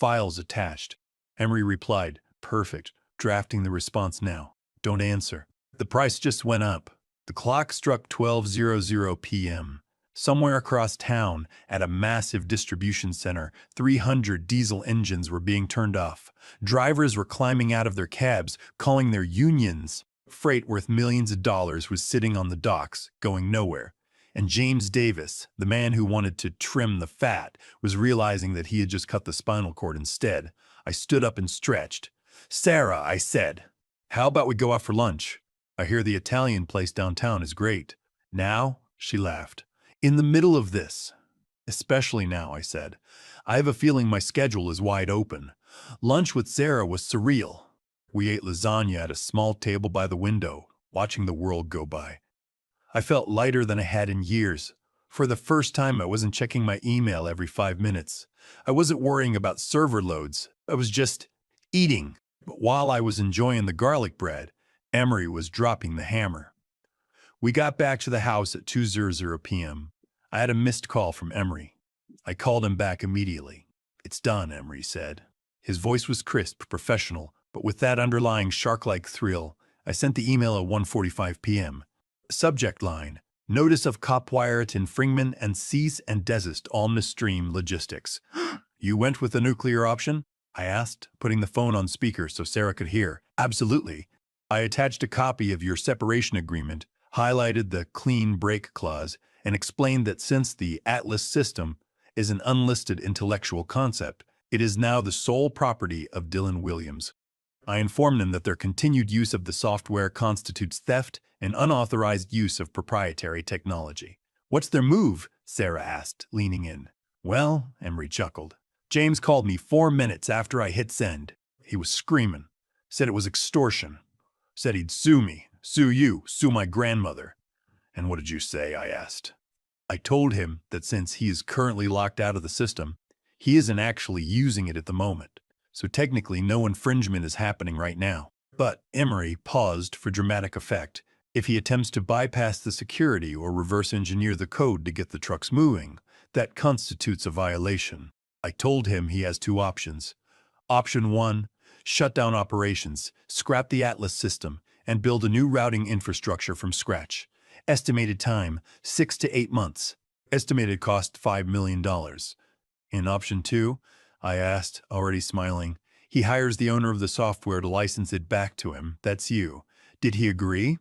Files attached. Emery replied, "Perfect. Drafting the response now. Don't answer." The price just went up. The clock struck 12:00 p.m. Somewhere across town, at a massive distribution center, 300 diesel engines were being turned off. Drivers were climbing out of their cabs, calling their unions. Freight worth millions of dollars was sitting on the docks, going nowhere. And James Davis, the man who wanted to trim the fat, was realizing that he had just cut the spinal cord instead. I stood up and stretched. "Sarah," I said, "how about we go out for lunch? I hear the Italian place downtown is great." "Now?" She laughed. "In the middle of this." "Especially now," I said. "I have a feeling my schedule is wide open." Lunch with Sarah was surreal. We ate lasagna at a small table by the window, watching the world go by. I felt lighter than I had in years. For the first time, I wasn't checking my email every 5 minutes. I wasn't worrying about server loads. I was just eating. But while I was enjoying the garlic bread, Emery was dropping the hammer. We got back to the house at 2:00 p.m. I had a missed call from Emery. I called him back immediately. "It's done," Emery said. His voice was crisp, professional, but with that underlying shark-like thrill. I sent the email at 1:45 p.m. Subject line: Notice of copyright infringement and cease and desist Omnistream Logistics. "You went with the nuclear option?" I asked, putting the phone on speaker so Sarah could hear. "Absolutely. I attached a copy of your separation agreement, highlighted the clean break clause, and explained that since the Atlas system is an unlisted intellectual concept, it is now the sole property of Dylan Williams. I informed them that their continued use of the software constitutes theft and unauthorized use of proprietary technology." "What's their move?" Sarah asked, leaning in. "Well," Emery chuckled, "James called me 4 minutes after I hit send. He was screaming. Said it was extortion. Said he'd sue me, sue you, sue my grandmother." "And what did you say?" I asked. "I told him that since he is currently locked out of the system, he isn't actually using it at the moment. So technically no infringement is happening right now. But," Emery paused for dramatic effect, "if he attempts to bypass the security or reverse engineer the code to get the trucks moving, that constitutes a violation." I told him he has 2 options. Option 1, shut down operations, scrap the Atlas system, and build a new routing infrastructure from scratch. Estimated time, 6 to 8 months. Estimated cost, $5 million. In option 2, I asked, already smiling, he hires the owner of the software to license it back to him. That's you. Did he agree?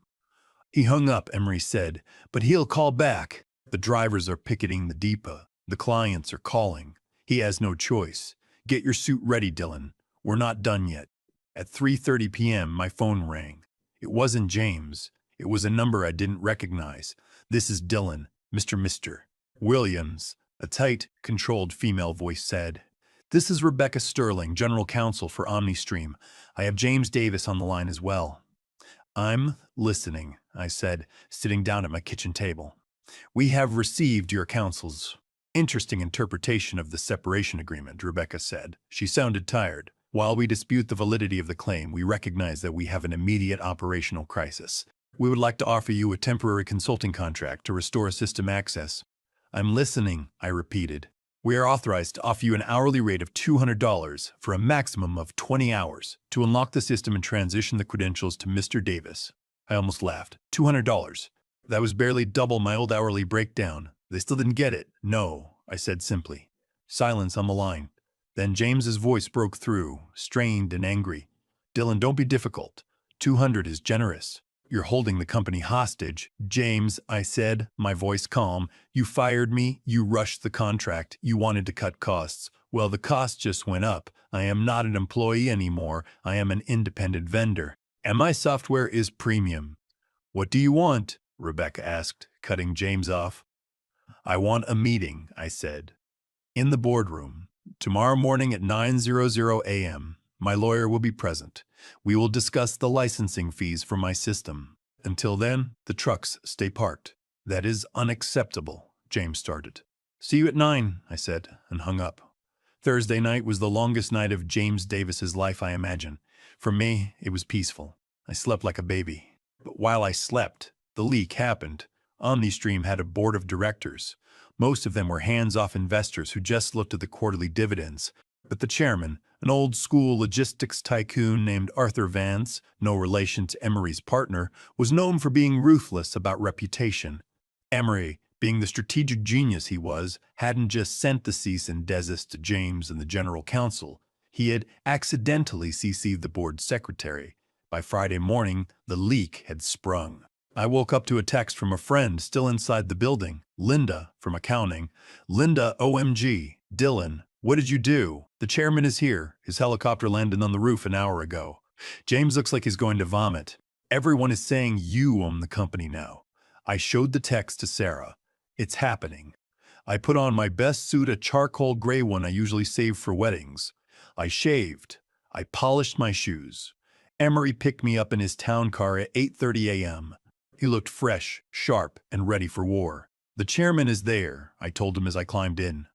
"He hung up," Emery said, "but he'll call back. The drivers are picketing the depot. The clients are calling. He has no choice. Get your suit ready, Dylan. We're not done yet." At 3:30 p.m., my phone rang. It wasn't James. It was a number I didn't recognize. "This is Dylan, Mr. Williams," a tight, controlled female voice said. "This is Rebecca Sterling, General Counsel for Omnistream. I have James Davis on the line as well." "I'm listening," I said, sitting down at my kitchen table. "We have received your counsel's interesting interpretation of the separation agreement," Rebecca said. She sounded tired. "While we dispute the validity of the claim, we recognize that we have an immediate operational crisis. We would like to offer you a temporary consulting contract to restore system access." "I'm listening," I repeated. "We are authorized to offer you an hourly rate of $200 for a maximum of 20 hours to unlock the system and transition the credentials to Mr. Davis." I almost laughed. $200. That was barely double my old hourly breakdown. They still didn't get it. "No," I said simply. Silence on the line. Then James's voice broke through, strained and angry. "Dylan, don't be difficult. 200 is generous. You're holding the company hostage." "James," I said, my voice calm, "you fired me, you rushed the contract, you wanted to cut costs. Well, the cost just went up. I am not an employee anymore. I am an independent vendor. And my software is premium." "What do you want?" Rebecca asked, cutting James off. "I want a meeting," I said. "In the boardroom. Tomorrow morning at 9:00 a.m. My lawyer will be present. We will discuss the licensing fees for my system. Until then, the trucks stay parked." "That is unacceptable," James started. "See you at 9, I said, and hung up. Thursday night was the longest night of James Davis's life, I imagine. For me, it was peaceful. I slept like a baby. But while I slept, the leak happened. OmniStream had a board of directors. Most of them were hands-off investors who just looked at the quarterly dividends. But the chairman, an old-school logistics tycoon named Arthur Vance, no relation to Emery's partner, was known for being ruthless about reputation. Emery, being the strategic genius he was, hadn't just sent the cease and desist to James and the general counsel. He had accidentally CC'd the board secretary. By Friday morning, the leak had sprung. I woke up to a text from a friend still inside the building, Linda, from accounting. Linda, OMG. Dylan, what did you do? The chairman is here. His helicopter landed on the roof an hour ago. James looks like he's going to vomit. Everyone is saying you own the company now. I showed the text to Sarah. It's happening. I put on my best suit, a charcoal gray one I usually save for weddings. I shaved. I polished my shoes. Emery picked me up in his town car at 8:30 a.m. He looked fresh, sharp, and ready for war. The chairman is there, I told him as I climbed in.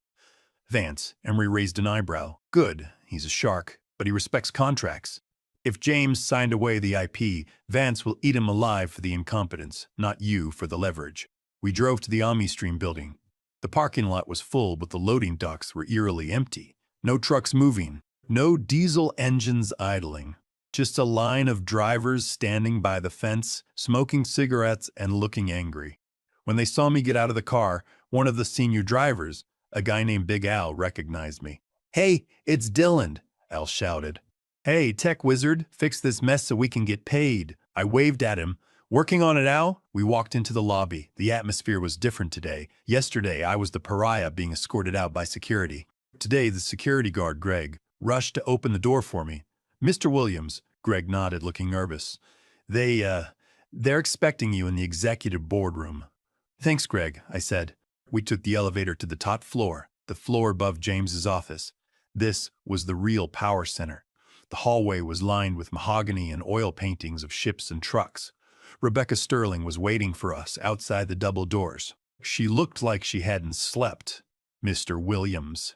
Vance, Emery raised an eyebrow. Good, he's a shark, but he respects contracts. If James signed away the IP, Vance will eat him alive for the incompetence, not you for the leverage. We drove to the OmniStream building. The parking lot was full, but the loading docks were eerily empty. No trucks moving, no diesel engines idling. Just a line of drivers standing by the fence, smoking cigarettes and looking angry. When they saw me get out of the car, one of the senior drivers, a guy named Big Al, recognized me. "Hey, it's Dylan," Al shouted. "Hey, tech wizard, fix this mess so we can get paid." I waved at him. "Working on it, Al?" We walked into the lobby. The atmosphere was different today. Yesterday, I was the pariah being escorted out by security. Today, the security guard, Greg, rushed to open the door for me. "Mr. Williams," Greg nodded, looking nervous. They're expecting you in the executive boardroom." "Thanks, Greg," I said. We took the elevator to the top floor, the floor above James's office. This was the real power center. The hallway was lined with mahogany and oil paintings of ships and trucks. Rebecca Sterling was waiting for us outside the double doors. She looked like she hadn't slept. "Mr. Williams."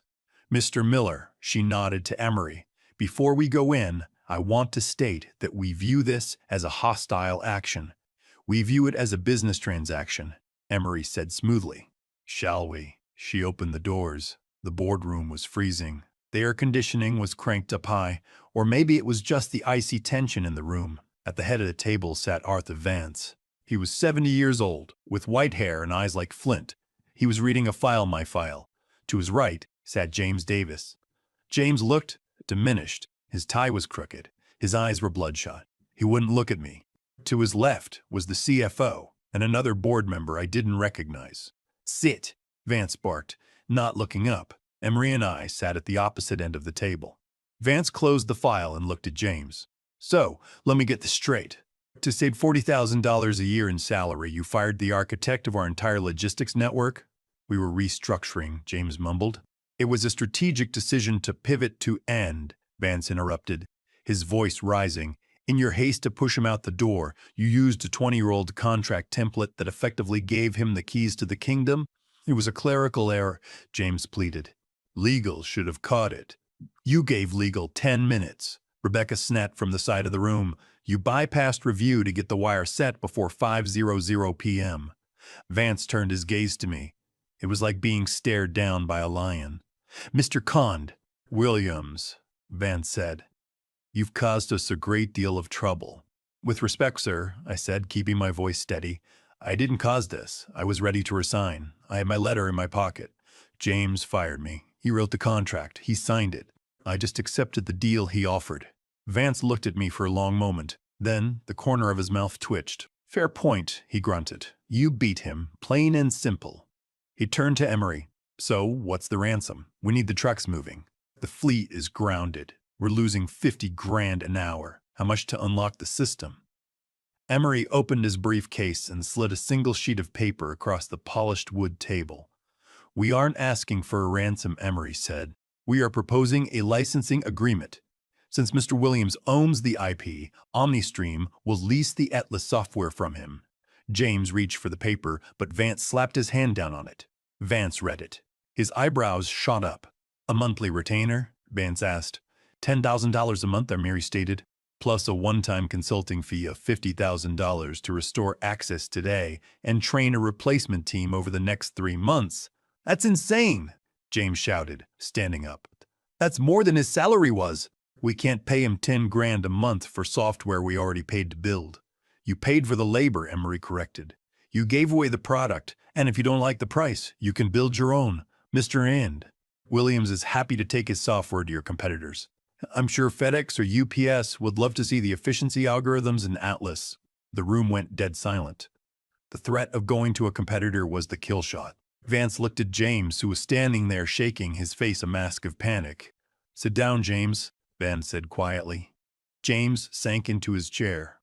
"Mr. Miller," she nodded to Emery. "Before we go in, I want to state that we view this as a hostile action. We view it as a business transaction," Emery said smoothly. "Shall we?" She opened the doors. The boardroom was freezing. The air conditioning was cranked up high, or maybe it was just the icy tension in the room. At the head of the table sat Arthur Vance. He was 70 years old, with white hair and eyes like flint. He was reading a file, my file. To his right sat James Davis. James looked diminished. His tie was crooked. His eyes were bloodshot. He wouldn't look at me. To his left was the CFO and another board member I didn't recognize. "Sit," Vance barked, not looking up. Emery and I sat at the opposite end of the table. Vance closed the file and looked at James. "So, let me get this straight. To save $40,000 a year in salary, you fired the architect of our entire logistics network?" "We were restructuring," James mumbled. "It was a strategic decision to pivot to end," Vance interrupted, his voice rising. "In your haste to push him out the door, you used a 20-year-old contract template that effectively gave him the keys to the kingdom. It was a clerical error," James pleaded. "Legal should have caught it." "You gave legal 10 minutes. Rebecca snapped from the side of the room. "You bypassed review to get the wire set before 5:00 p.m. Vance turned his gaze to me. It was like being stared down by a lion. "Mr. Cond." "Williams," Vance said. "You've caused us a great deal of trouble." "With respect, sir," I said, keeping my voice steady. "I didn't cause this. I was ready to resign. I had my letter in my pocket. James fired me. He wrote the contract. He signed it. I just accepted the deal he offered." Vance looked at me for a long moment. Then the corner of his mouth twitched. "Fair point," he grunted. "You beat him, plain and simple." He turned to Emery. "So, what's the ransom? We need the trucks moving. The fleet is grounded. We're losing 50 grand an hour. How much to unlock the system?" Emery opened his briefcase and slid a single sheet of paper across the polished wood table. "We aren't asking for a ransom," Emery said. "We are proposing a licensing agreement. Since Mr. Williams owns the IP, OmniStream will lease the Atlas software from him." James reached for the paper, but Vance slapped his hand down on it. Vance read it. His eyebrows shot up. "A monthly retainer?" Vance asked. $10,000 a month, Emery stated. plus a one-time consulting fee of $50,000 to restore access today and train a replacement team over the next 3 months. That's insane, James shouted, standing up. That's more than his salary was. We can't pay him 10 grand a month for software we already paid to build. You paid for the labor, Emery corrected. You gave away the product, and if you don't like the price, you can build your own. Mr. End. Williams is happy to take his software to your competitors. I'm sure FedEx or UPS would love to see the efficiency algorithms in Atlas. The room went dead silent. The threat of going to a competitor was the kill shot. Vance looked at James, who was standing there shaking, his face a mask of panic. Sit down, James, Vance said quietly. James sank into his chair.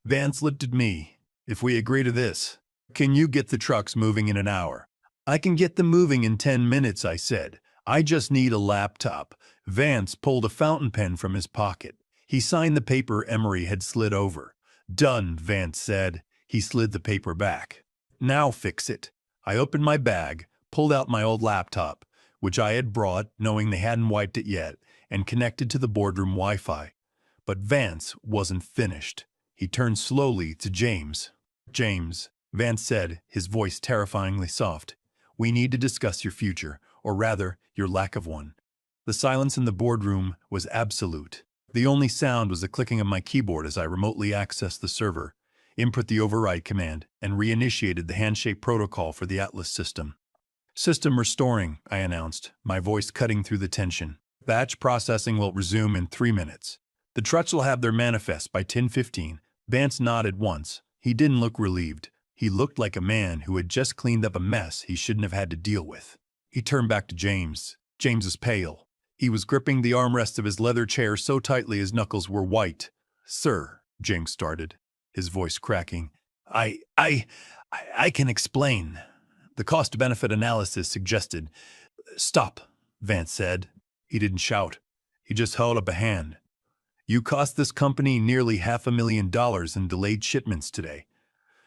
Vance looked at me. If we agree to this, can you get the trucks moving in an hour? I can get them moving in 10 minutes, I said. I just need a laptop. Vance pulled a fountain pen from his pocket. He signed the paper Emery had slid over. Done, Vance said. He slid the paper back. Now fix it. I opened my bag, pulled out my old laptop, which I had brought, knowing they hadn't wiped it yet, and connected to the boardroom Wi-Fi. But Vance wasn't finished. He turned slowly to James. James, Vance said, his voice terrifyingly soft. We need to discuss your future, or rather, your lack of one. The silence in the boardroom was absolute. The only sound was the clicking of my keyboard as I remotely accessed the server, input the override command, and reinitiated the handshake protocol for the Atlas system. System restoring, I announced, my voice cutting through the tension. Batch processing will resume in 3 minutes. The trucks will have their manifest by 10:15. Vance nodded once. He didn't look relieved. He looked like a man who had just cleaned up a mess he shouldn't have had to deal with. He turned back to James. James was pale. He was gripping the armrest of his leather chair so tightly his knuckles were white. Sir, James started, his voice cracking. I can explain. The cost-benefit analysis suggested. Stop, Vance said. He didn't shout. He just held up a hand. You cost this company nearly $500,000 in delayed shipments today.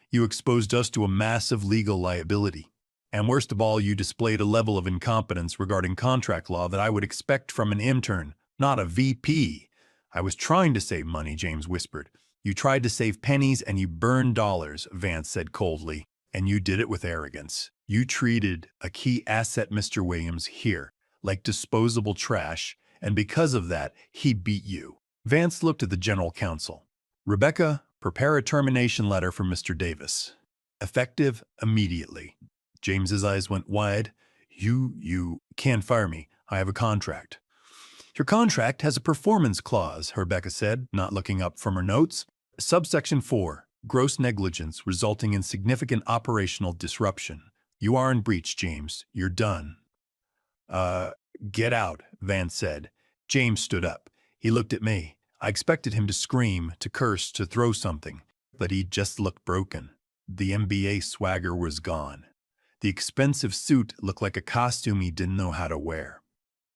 You exposed us to a massive legal liability. And worst of all, you displayed a level of incompetence regarding contract law that I would expect from an intern, not a VP. I was trying to save money, James whispered. You tried to save pennies and you burned dollars, Vance said coldly. And you did it with arrogance. You treated a key asset, Mr. Williams, here, like disposable trash, and because of that, he beat you. Vance looked at the general counsel. Rebecca, prepare a termination letter for Mr. Davis. Effective immediately. James's eyes went wide. You can't fire me. I have a contract. Your contract has a performance clause, Rebecca said, not looking up from her notes. Subsection 4, gross negligence resulting in significant operational disruption. You are in breach, James. You're done. Get out, Vance said. James stood up. He looked at me. I expected him to scream, to curse, to throw something, but he just looked broken. The MBA swagger was gone. The expensive suit looked like a costume he didn't know how to wear.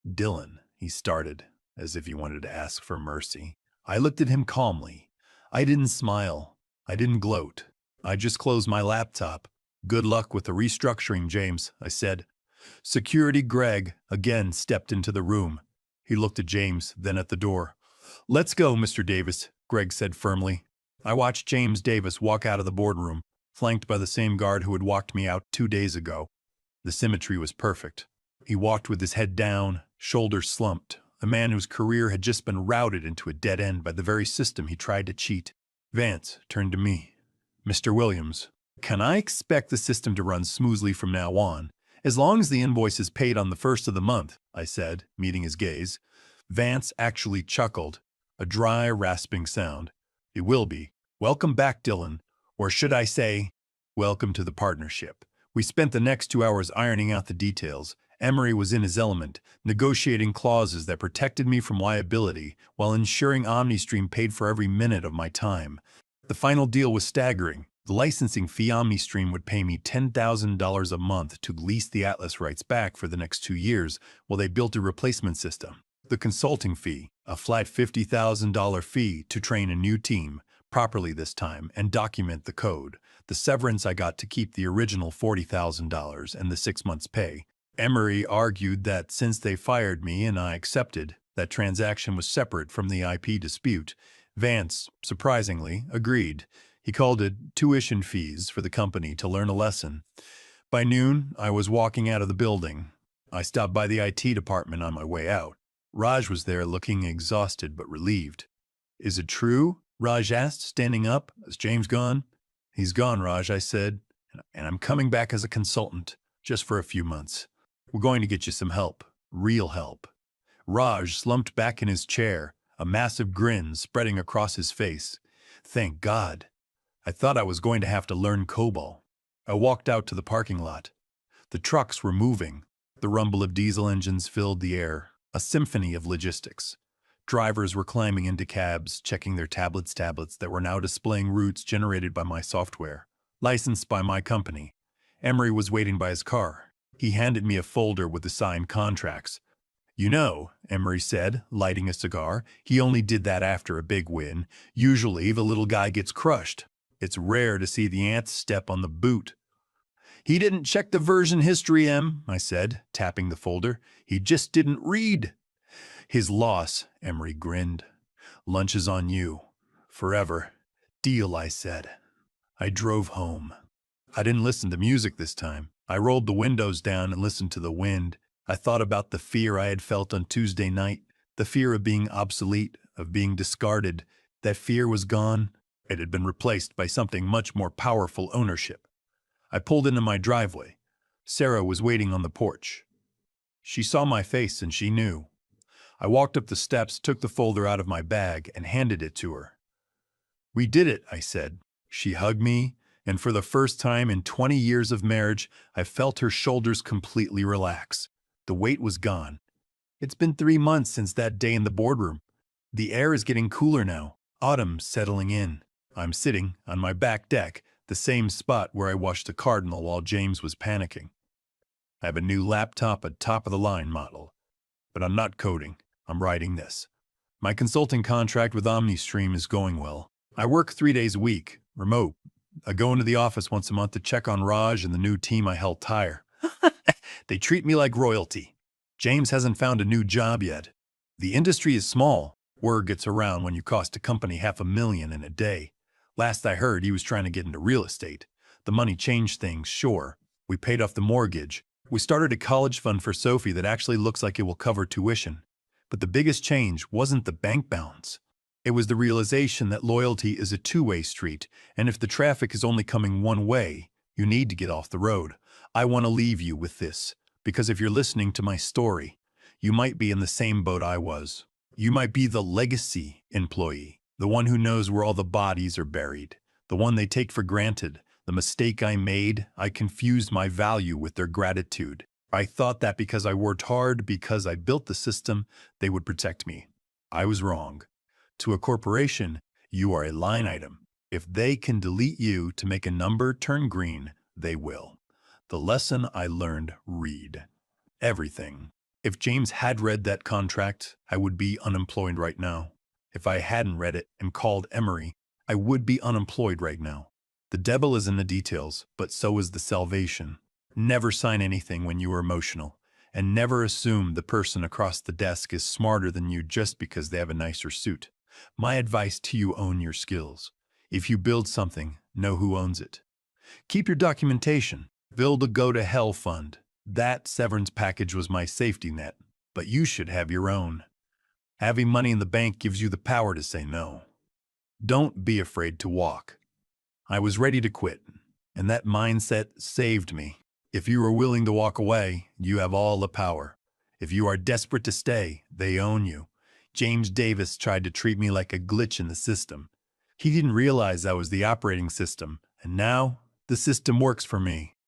Dylan, he started, as if he wanted to ask for mercy. I looked at him calmly. I didn't smile. I didn't gloat. I just closed my laptop. Good luck with the restructuring, James, I said. Security Greg again stepped into the room. He looked at James, then at the door. Let's go, Mr. Davis, Greg said firmly. I watched James Davis walk out of the boardroom, flanked by the same guard who had walked me out 2 days ago. The symmetry was perfect. He walked with his head down, shoulders slumped, a man whose career had just been routed into a dead end by the very system he tried to cheat. Vance turned to me. Mr. Williams, can I expect the system to run smoothly from now on, as long as the invoice is paid on the first of the month? I said, meeting his gaze. Vance actually chuckled, a dry, rasping sound. It will be. Welcome back, Dylan. Or should I say, welcome to the partnership. We spent the next 2 hours ironing out the details. Emery was in his element, negotiating clauses that protected me from liability while ensuring OmniStream paid for every minute of my time. The final deal was staggering. The licensing fee OmniStream would pay me $10,000 a month to lease the Atlas rights back for the next 2 years while they built a replacement system. The consulting fee, a flat $50,000 fee to train a new team, properly this time, and document the code. The severance I got to keep the original $40,000 and the 6 months' pay. Emery argued that since they fired me and I accepted, that transaction was separate from the IP dispute. Vance, surprisingly, agreed. He called it tuition fees for the company to learn a lesson. By noon, I was walking out of the building. I stopped by the IT department on my way out. Raj was there looking exhausted but relieved. "Is it true?" Raj asked, standing up. "Is James gone?" "He's gone, Raj," I said, "and I'm coming back as a consultant, just for a few months. We're going to get you some help, real help." Raj slumped back in his chair, a massive grin spreading across his face. "Thank God. I thought I was going to have to learn COBOL." I walked out to the parking lot. The trucks were moving. The rumble of diesel engines filled the air, a symphony of logistics. Drivers were climbing into cabs, checking their tablets that were now displaying routes generated by my software, licensed by my company. Emery was waiting by his car. He handed me a folder with the signed contracts. "You know," Emery said, lighting a cigar, "he only did that after a big win. Usually the little guy gets crushed. It's rare to see the ants step on the boot." "He didn't check the version history, I said, tapping the folder. "He just didn't read." "His loss," Emery grinned. "Lunch is on you. Forever." "Deal," I said. I drove home. I didn't listen to music this time. I rolled the windows down and listened to the wind. I thought about the fear I had felt on Tuesday night, the fear of being obsolete, of being discarded. That fear was gone. It had been replaced by something much more powerful: ownership. I pulled into my driveway. Sarah was waiting on the porch. She saw my face and she knew. I walked up the steps, took the folder out of my bag, and handed it to her. "We did it," I said. She hugged me, and for the first time in 20 years of marriage, I felt her shoulders completely relax. The weight was gone. It's been 3 months since that day in the boardroom. The air is getting cooler now. Autumn's settling in. I'm sitting on my back deck, the same spot where I watched the Cardinal while James was panicking. I have a new laptop, a top-of-the-line model. But I'm not coding. I'm writing this. My consulting contract with OmniStream is going well. I work 3 days a week, remote. I go into the office once a month to check on Raj and the new team I helped hire. They treat me like royalty. James hasn't found a new job yet. The industry is small. Word gets around when you cost a company $500,000 in a day. Last I heard, he was trying to get into real estate. The money changed things, sure. We paid off the mortgage. We started a college fund for Sophie that actually looks like it will cover tuition. But the biggest change wasn't the bank balance. It was the realization that loyalty is a two-way street, and if the traffic is only coming one way, you need to get off the road. I want to leave you with this, because if you're listening to my story, you might be in the same boat I was. You might be the legacy employee, the one who knows where all the bodies are buried, the one they take for granted. The mistake I made, I confused my value with their gratitude. I thought that because I worked hard, because I built the system, they would protect me. I was wrong. To a corporation, you are a line item. If they can delete you to make a number turn green, they will. The lesson I learned: read everything. If James had read that contract, I would be unemployed right now. If I hadn't read it and called Emery, I would be unemployed right now. The devil is in the details, but so is the salvation. Never sign anything when you are emotional, and never assume the person across the desk is smarter than you just because they have a nicer suit. My advice to you: own your skills. If you build something, know who owns it. Keep your documentation. Build a go-to-hell fund. That severance package was my safety net, but you should have your own. Having money in the bank gives you the power to say no. Don't be afraid to walk. I was ready to quit, and that mindset saved me. If you are willing to walk away, you have all the power. If you are desperate to stay, they own you. James Davis tried to treat me like a glitch in the system. He didn't realize I was the operating system, and now the system works for me.